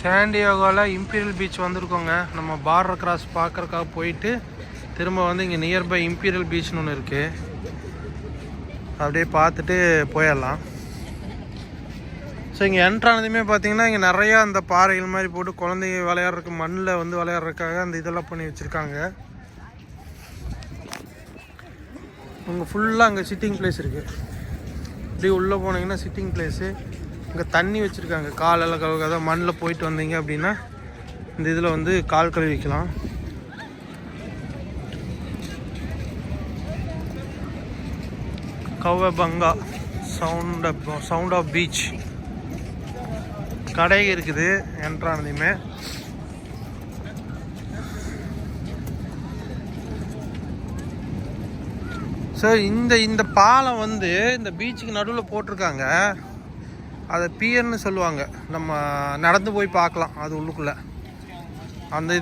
சாண்டியாகோவில் imperial beach வந்திருக்கோங்க. நம்ம border cross பார்க்குறக்காக போயிட்டு திரும்ப வந்து இங்கே நியர்பை இம்பீரியல் பீச்னு ஒன்று இருக்குது, அப்படியே பார்த்துட்டு போயிடலாம். ஸோ இங்கே என்ட்ரானதுமே பார்த்தீங்கன்னா இங்கே நிறையா அந்த பாறைகள் மாதிரி போட்டு குழந்தைங்க விளையாடுறதுக்கு மண்ணில் வந்து விளையாடுறதுக்காக அந்த இதெல்லாம் பண்ணி வச்சுருக்காங்க. இங்கே ஃபுல்லாக அங்கே சிட்டிங் பிளேஸ் இருக்குது. அப்படியே உள்ளே போனீங்கன்னா சிட்டிங் பிளேஸு. இங்கே தண்ணி வச்சுருக்காங்க, காலெல்லாம் கழுவுக்காத. மண்ணில் போயிட்டு வந்தீங்க அப்படின்னா இந்த இதில் வந்து கால் கழுவிக்கலாம். கவ்வபங்கா சவுண்ட் ஆஃப் பீச் கடை இருக்குது என்ட்ரானதையுமே. ஸோ இந்த பாலம் வந்து இந்த பீச்சுக்கு நடுவில் போட்டிருக்காங்க. அதை பியர்னு சொல்லுவாங்க. நம்ம நடந்து போய் பார்க்கலாம் அது உள்ளுக்குள்ளே. அந்த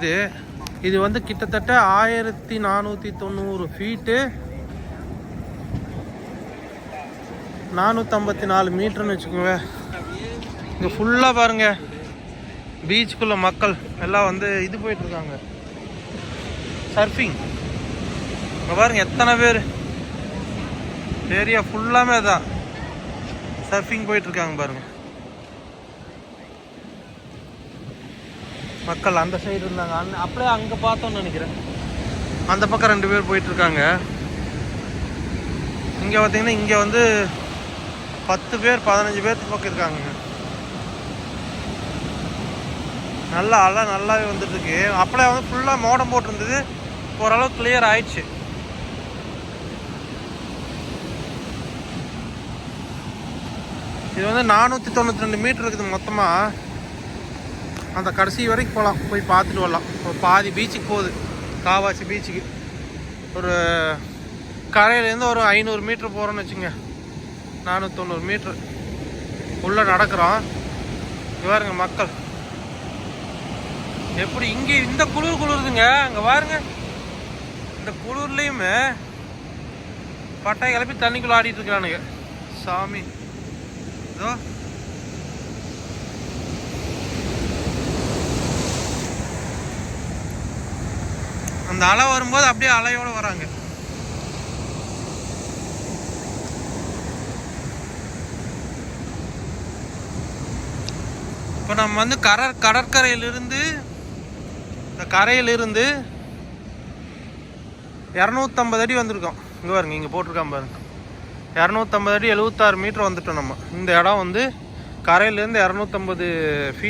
இது வந்து கிட்டத்தட்ட 1490 ஃபீட்டு, 454 மீட்டர்னு வச்சுக்கோங்க. இங்கே ஃபுல்லாக பாருங்கள், பீச்சுக்குள்ளே மக்கள் எல்லாம் வந்து இது போயிட்டுருக்காங்க, சர்ஃபிங். இங்கே பாருங்கள் எத்தனை பேர், ஏரியா ஃபுல்லாமே தான் சர்ஃபிங் போயிட்டுருக்காங்க பாருங்கள். மக்கள் அந்த சைடு இருந்தாங்க, அப்படியே அங்கே பார்த்தோன்னு நினைக்கிறேன். அந்த பக்கம் 2 பேர் போயிட்டுருக்காங்க. இங்கே பார்த்தீங்கன்னா இங்கே வந்து 10 பேர் 15 பேர்த்து பக்கம் இருக்காங்க. நல்லா அலை நல்லாவே வந்துட்டுருக்கு. அப்படியே வந்து ஃபுல்லாக மோடம் போட்டிருந்தது, ஓரளவு கிளியர் ஆயிடுச்சு. இது வந்து 492 மீட்டர் இருக்குது மொத்தமாக. அந்த கடைசி வரைக்கும் போகலாம், போய் பார்த்துட்டு வரலாம். ஒரு பாதி பீச்சுக்கு போகுது, காவாசி பீச்சுக்கு. ஒரு கரையிலேருந்து ஒரு 500 மீட்ரு போகிறோன்னு வச்சுங்க, 490 மீட்ரு உள்ளே நடக்கிறோம். பாருங்க மக்கள் எப்படி இங்கே இந்த குளிருதுங்க. அங்கே பாருங்க, இந்த குளிர்லேயுமே பட்டாய் கிளப்பி தண்ணிக்குள்ளே ஆடிட்டு இருக்கிறானுங்க சாமி. இதோ அந்த அலை வரும்போது அப்படியே அலையோடு வராங்க. இப்போ நம்ம வந்து கடற்கரையிலிருந்து இந்த கரையிலிருந்து 250 அடி வந்திருக்கோம். இங்கே பாருங்க, இங்கே போட்டிருக்கான் பாருங்க, 250 அடி 76 மீட்டர் வந்துட்டோம் நம்ம. இந்த இடம் வந்து கரையிலேருந்து 250 ஃபீட்.